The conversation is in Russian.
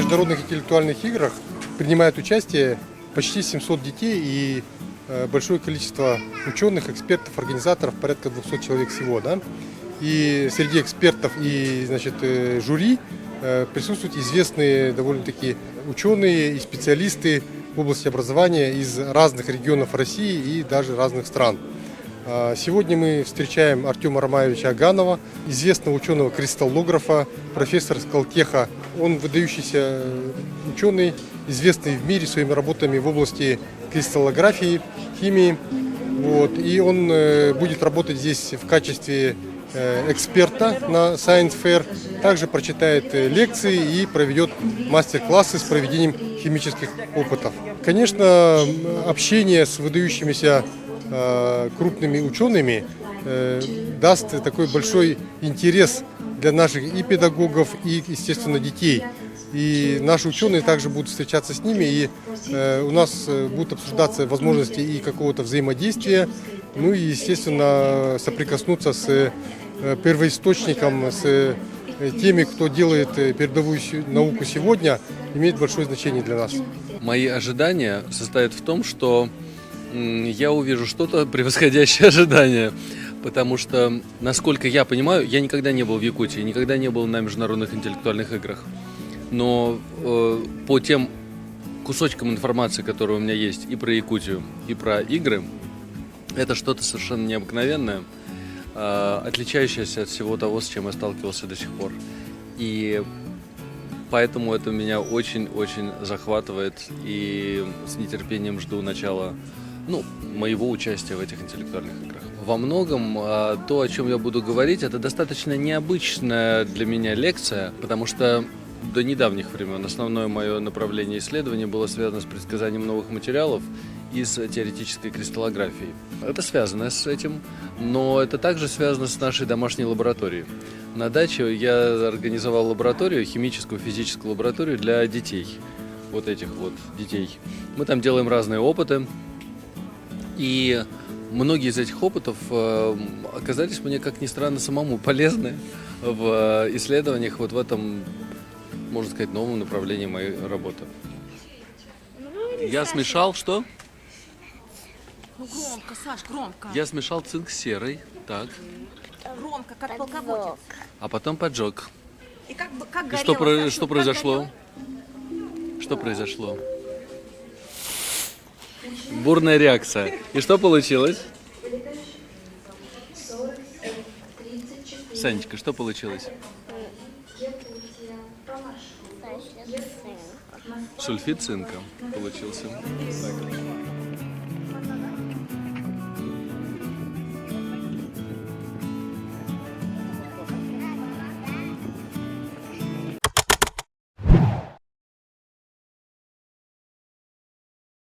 международных интеллектуальных играх принимает участие почти 700 детей и большое количество ученых, экспертов, организаторов, порядка 200 человек всего. Да? И среди экспертов и жюри присутствуют известные довольно-таки ученые и специалисты в области образования из разных регионов России и даже разных стран. Сегодня мы встречаем Артема Ромаевича Аганова, известного ученого-кристаллографа, профессора Скалтеха. Он выдающийся ученый, известный в мире своими работами в области кристаллографии, химии. И он будет работать здесь в качестве эксперта на Science Fair, также прочитает лекции и проведет мастер-классы с проведением химических опытов. Конечно, общение с выдающимися крупными учеными даст такой большой интерес для наших и педагогов, и, естественно, детей. И наши ученые также будут встречаться с ними, и у нас будут обсуждаться возможности и какого-то взаимодействия, ну и, естественно, соприкоснуться с первоисточником, с теми, кто делает передовую науку сегодня, имеет большое значение для нас. Мои ожидания состоят в том, что я увижу что-то превосходящее ожидания, потому что, насколько я понимаю, я никогда не был в Якутии, никогда не был на международных интеллектуальных играх, но по тем кусочкам информации, которые у меня есть и про Якутию, и про игры, это что-то совершенно необыкновенное, отличающееся от всего того, с чем я сталкивался до сих пор. И поэтому это меня очень-очень захватывает, и с нетерпением жду начала моего участия в этих интеллектуальных играх. Во многом то, о чем я буду говорить, это достаточно необычная для меня лекция, потому что до недавних времен основное мое направление исследования было связано с предсказанием новых материалов и с теоретической кристаллографией. Это связано с этим, но это также связано с нашей домашней лабораторией. На даче я организовал лабораторию, химическую, физическую лабораторию для детей, вот этих вот детей. Мы там делаем разные опыты, и многие из этих опытов оказались мне, как ни странно, самому полезны в исследованиях вот в этом, можно сказать, новом направлении моей работы. Я смешал что? Громко, Саш, громко. Я смешал цинк с серой, так. Громко, как полководец. А потом поджег. И как И горело, что произошло? Что произошло? Бурная реакция. И что получилось? Санечка, что получилось? Сульфид цинка получился.